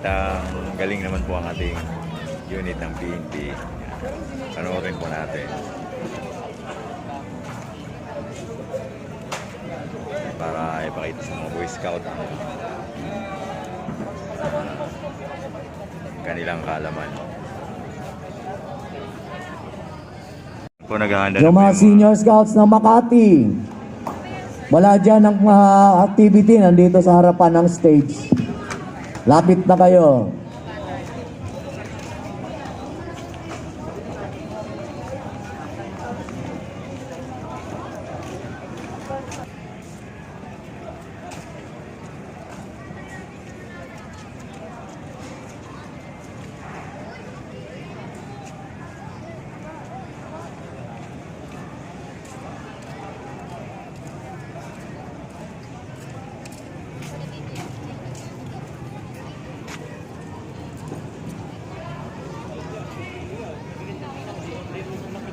Pakitang galing naman po ang ating unit ng PNP. Panoorin po natin. Para ipakita sa mga Boy Scout ang kanilang kaalaman. Po naghahanda Yung mga senior scouts ng Makati, wala dyan ang activity nandito sa harapan ng stage. Lapit na kayo.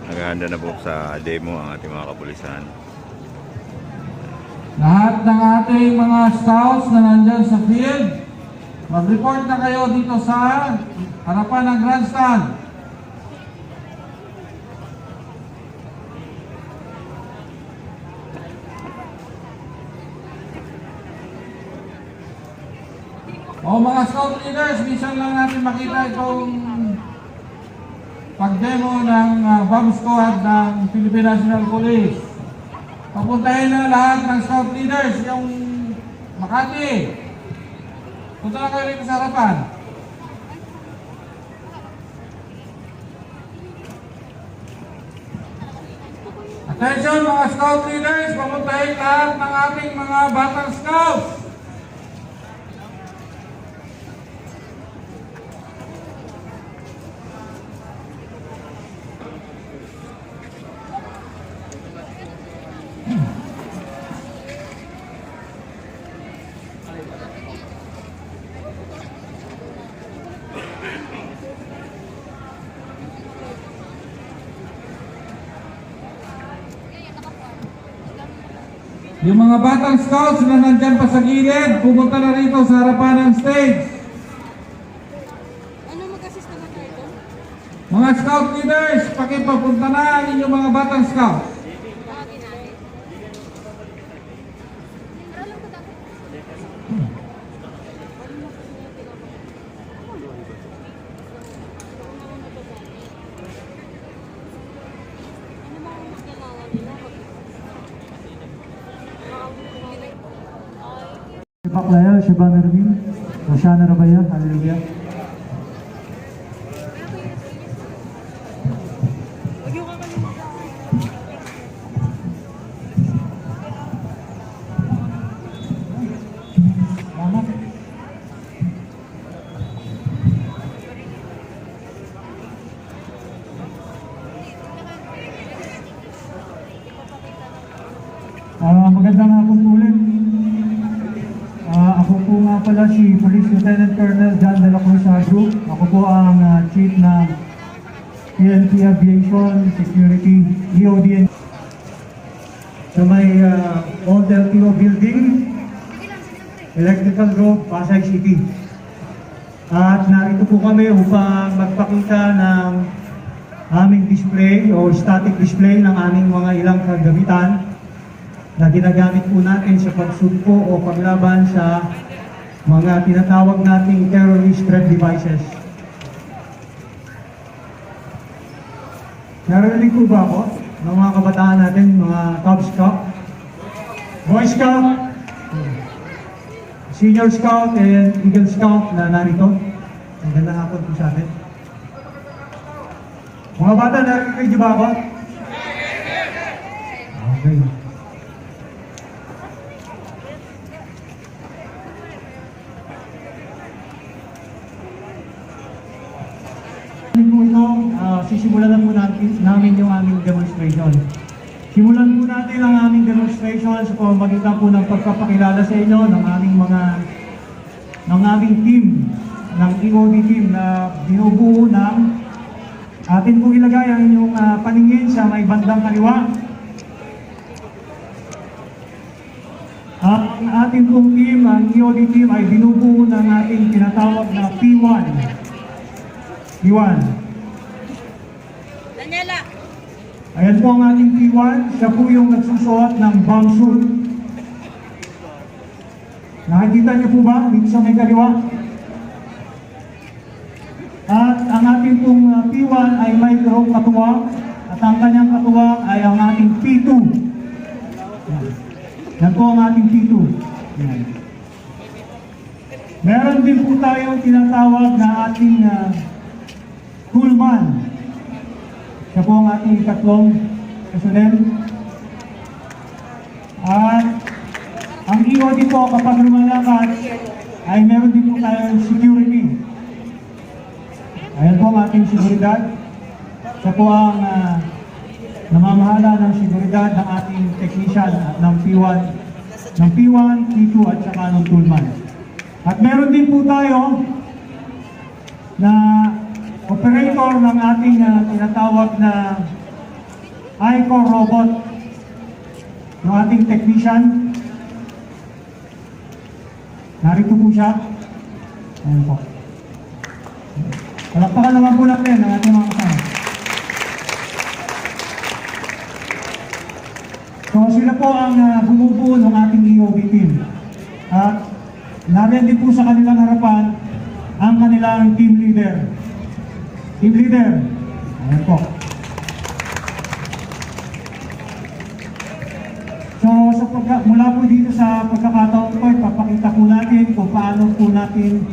Naghahanda na po sa demo ang ating mga kapulisan. Lahat ng ating mga scouts na nandyan sa field, mag-report na kayo dito sa harapan ng grandstand. O mga scout leaders, minsan lang natin makita itong pag-demo ng bomb squad ng Philippine National Police. Papuntahin na lahat ng scout leaders yung Makati. Punta na kayo rito sa harapan. Attention mga scout leaders, papuntahin lahat ng ating mga batang scouts. Yung mga batang scouts na nandyan pa sa gilid, pumunta na rito sa harapan ng stage. Ano mag-assist naman dito? Mga scout leaders, pakipapunta na ang inyong mga batang scouts. Tawagin natin. Pero alam ko dapat. Ano mga mas kailangan nila? Baklaya, Shibana Rubin, Roshana Rabaya, Hallelujah. Magandang hapon po ulit. Ako po nga pala si Police Lieutenant Colonel John de la Cruz Agro. Ako po ang Chief ng PNP Aviation Security EOD sa may Old LTO Building, Electrical Road, Pasay City. At narito po kami upang magpakita ng aming display o static display ng aming mga ilang kagamitan na ginagamit po natin sa pagsugpo o paglaban sa mga tinatawag nating terrorist threat devices. Narinig po ba ako ng mga kabataan natin, mga Cub Scout, Boy Scout, Senior Scout, and Eagle Scout na narito? Magandang hapon po sa atin. Mga bata, narinig niyo ba ako? Okay. Sisimulan na po namin yung aming demonstration. Simulan po natin ang aming demonstration sa pamamagitan po ng pagpapakilala sa inyo ng aming team, ng EOD team na binubuo ng atin po ilagay ang inyong paningin sa may bandang kaliwa. Ang ating pong team, ang EOD team ay binubuo ng ating tinatawag na P1. P1. Daniela. Ayan po ang ating P1. Siya po yung nagsusuot ng bomb suit. Nakikita niyo po ba dito sa may kaliwa? At ang ating pong P1 ay mayroong katuwang at ang kanyang katuwang ay ang ating P2. Yan po ang ating P2. Yan. Meron din po tayong tinatawag na ating toolman. Siya po ang ating ikatlong personnel. At ang EOD po kapag lumalakad ay meron din po tayong security. Ayan po ang ating seguridad. Siya po ang namamahala ng seguridad ng ating technician at ng P1, P2 at saka ng toolman. At meron din po tayo na operator ng ating tinatawag na ICOR robot, ng ating technician. Narito po siya. Ayan po. Palakpakan naman po natin ang ating mga kasama. So sila po ang bumubuo ng ating EOB team. At nariyan din po sa kanilang harapan ang kanilang team leader. Team leader. Ayan po. So mula po dito sa pagkakataon ko, ipapakita po natin kung paano po natin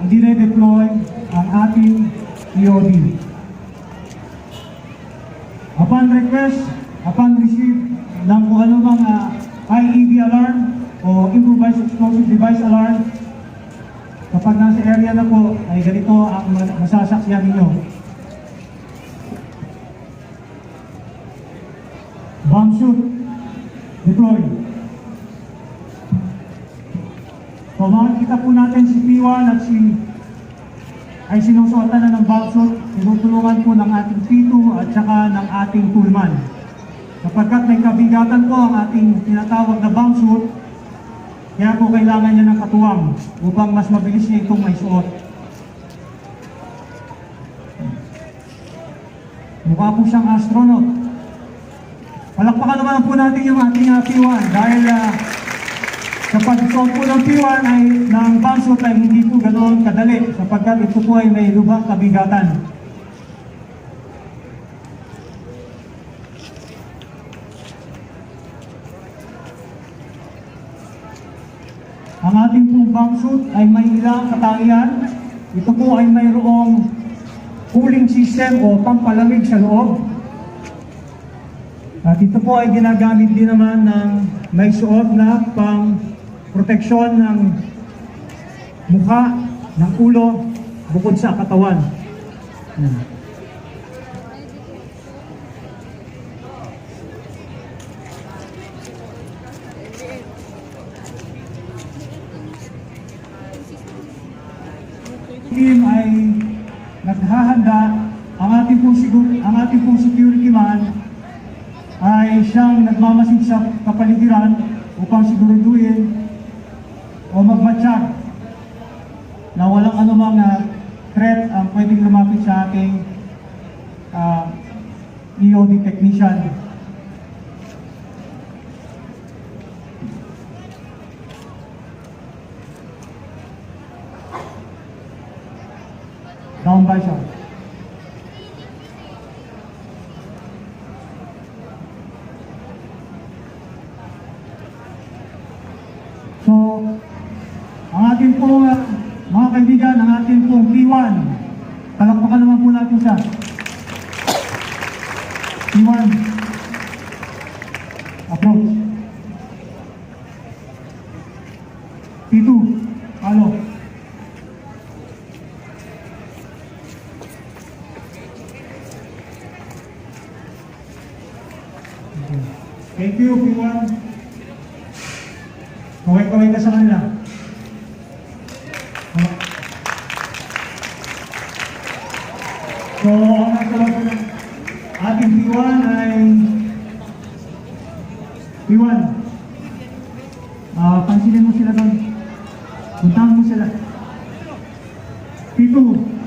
i-deploy ang ating EOD. Upon request, upon receive ng kung ano bang IED alarm o improvised explosive device alarm, kapag nasa area na po ay ganito ang masasaksiyan ninyo. Bomb suit deploy. So makikita po natin si P1 at ay sinusuotan na ng bomb suit, tinutulungan po ng ating P2 at saka ng ating toolman. Kapagkat may kabigatan po ang ating tinatawag na bomb suit, kaya po kailangan niya ng katuwang upang mas mabilis niya itong may suot. Mukha po siyang astronaut. Palakpakan naman po natin yung ating P1 dahil sa pag-suot po ng P1 ay ng bomb suit ay hindi po ganoon kadali sapagkat ito po ay may lubhang kabigatan. Ang ating pong bomb suit ay may ilang katangian. Ito po ay mayroong cooling system o pampalamig sa loob. At ito po ay ginagamit din naman ng may suot na pang proteksyon ng mukha, ng ulo, bukod sa katawan. Team ay naghahanda, ang ating pong security man ay siyang nagmamasid sa kapaligiran upang siguraduhin o magmatsyag na walang anumang threat ang pwedeng lumapit sa ating EOD technician. Down by siya. So, ang ating pong mga kaibigan, ang ating pong P1, palakpakan naman po natin siya. P1, approach. P2, follow. Thank you, P1. Kaway-kaway ka sa kanila. So, ang nagtawag ng ating P1 ay P1.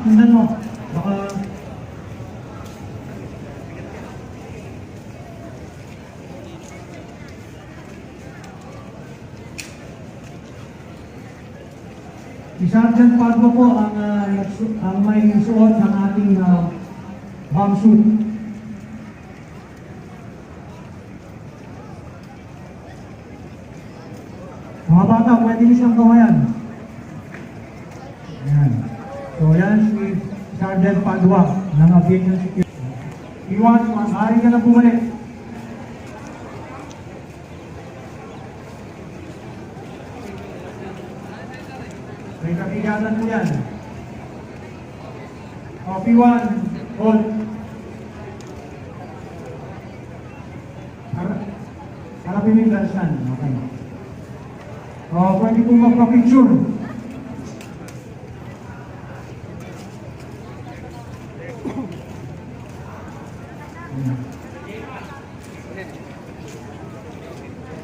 Tingnan mo. Baka... Si Sergeant Padua po ang may suot ng ating bomb suit. Mga bata, pwede niyo siyang gawayan. Yan. So yan si Sergeant Padua ng Aviation Security. Iwan, maaari ka na bumalik. May kakigatan mo yan. O, P1, hold. Harapin mo yung gansan. Okay. O, pwede po magpa-picture.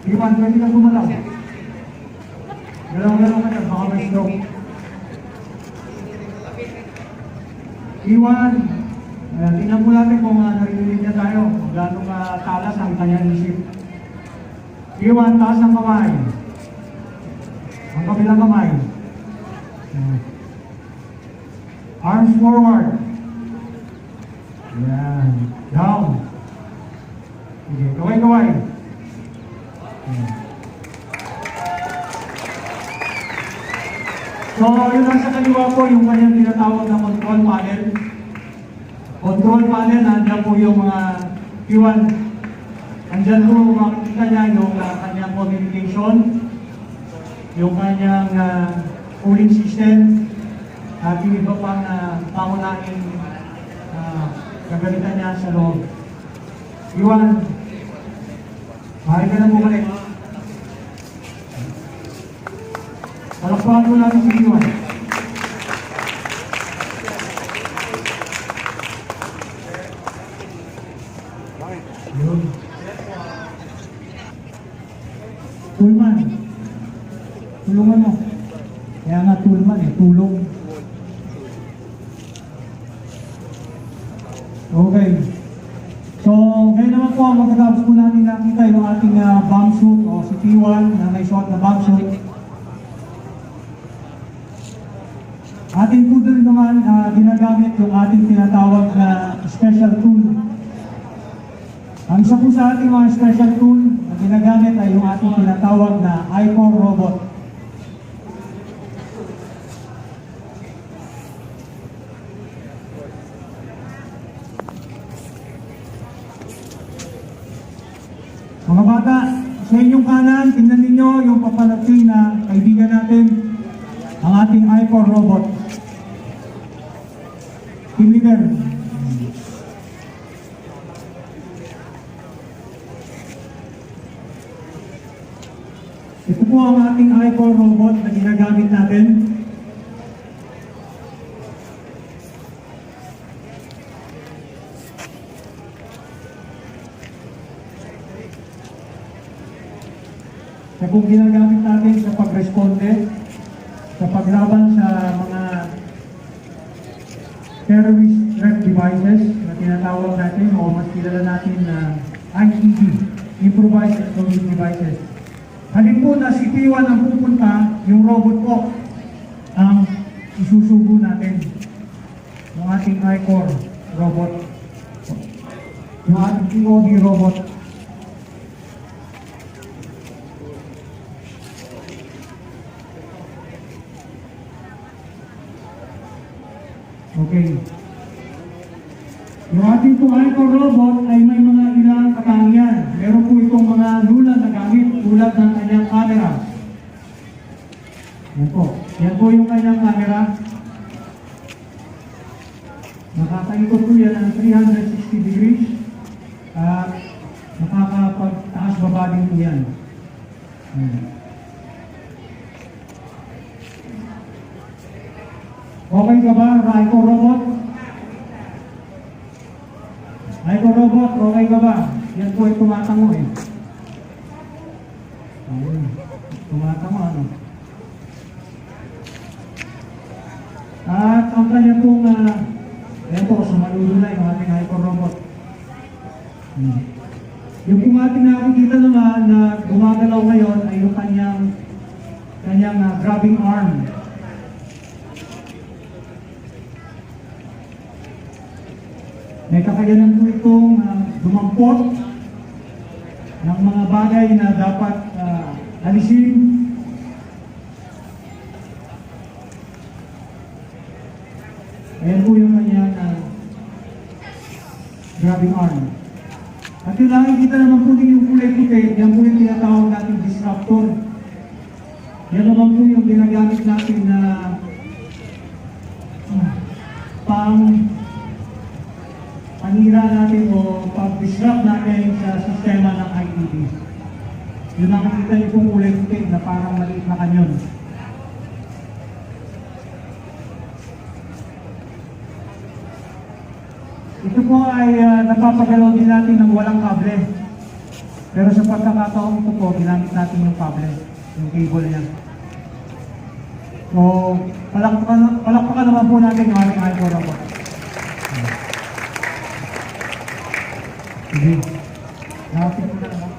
P1, pwede kang gumalaw. Galaw-galaw ka na, baka may stroke. Iwan, tingnan mo natin kung narinig niya tayo, gano'ng talas ang kanyang isip. Iwan, taas ang kamay. Ang kabilang kamay. Arms forward. Yan. Down. Sige, kaway-kaway. So, yun nasa kaliwa po yung kanyang tinatawag na control panel. Control panel, nandiyan po yung mga P1. Nandiyan po makikita niya yung kanyang communication, yung kanyang cooling system, at yung iba pang pangunahing gagamitan niya sa loob. P1, maaari ka na bumalik. Palakpakan mo natin si Iwan. Yun. Tulman. Tulungan mo. Kaya nga tulman tulong. Okay. So, ngayon naman po, magkatapos po natin nakita yung ating bomb suit o si P1 na may suot na bomb suit. Ating po din naman ginagamit yung ating tinatawag na special tool. Ang isa po sa ating mga special tool na ginagamit ay yung ating tinatawag na I-4 robot. Mga bata, sa inyong kanan, tingnan ninyo yung paparating na kaibigan natin, ang ating I-4 robot. Team leader. Ito po ang ating I-4 robot na ginagamit natin. Ito po ginagamit natin sa pag-responde, sa paglaban sa mga terrorist threat devices na tinatawag natin o mas kilala natin na IED, Improvised Explosive Devices. Halin po na si P1 ang pupunta, yung robot po ang isusubo natin. Yung ating I-4 robot. Yung ating POD robot. Okay. Yung ating po I-4 robot ay may mga ilang katangian. Meron po itong mga lula na gamit tulad ng kanyang camera. Yan po. Yan po yung kanyang camera. Nakakaikot po yan ng 360 degrees. At nakakapagtaas baba din po yan. Okay ka ba, I-4 robot? I-4 robot, okay ka ba? Yan po ay tumatango eh. Ayun, tumatango ano. At ang kanya pong nagdudulay ng ating hyper robot. Yung kung ating nakikita naman na gumagalaw ngayon ay yung kanyang grabbing arm. May kakayanan po itong dumampot ng mga bagay na dapat alisin. Ayan po yung kanyang grabbing arm. At yung nakikita naman po din yung kulay puti, yan po yung tinatawag natin disruptor. Yan naman po yung ginagamit natin na panira natin o pag-disrupt natin sa sistema ng ITD. Yung nakikita niyo pong kulay puti na parang maliit na kanyon. Ito po ay napapagalaw din natin ng walang kable. Pero sa pagkakataon ito po, ginamit natin yung kable, yung cable niya. So, palakpakan naman po natin yung aming hyper robot. Sige. Nakapit po na naman.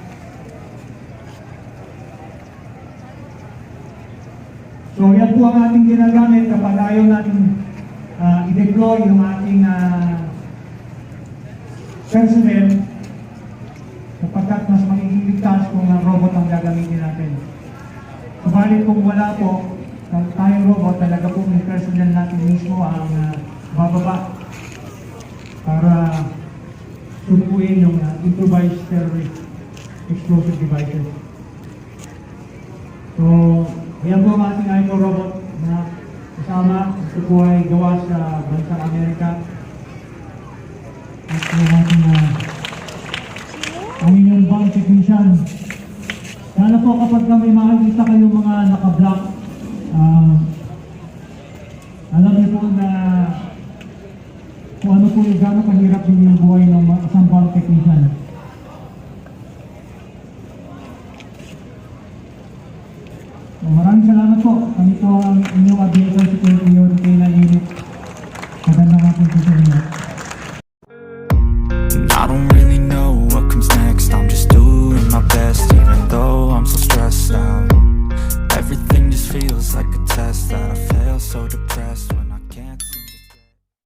So, yan po ang ating ginagamit kapag ayaw natin i-deploy yung ating personnel sapagkat mas magiging ligtas kung ang robot ang gagamitin natin. Subalit kung wala po, tayong robot, talaga po yung personnel natin mismo ang bababa para subuin yung improvised terrorist explosive devices. So, yan po ang ating hyper robot na kasama. Ito po ay gawa sa bansang Amerika. At po ating ang inyong bank technician. Sana po kapag may makikita kayong mga naka-block, alam niyo po na kung ano po yung gano'ng kahirap din yung buhay ng isang bank technician. So, maraming salamat po. Kami po ang inyong aviation security unit na unit. Magandang hapon po sa inyo.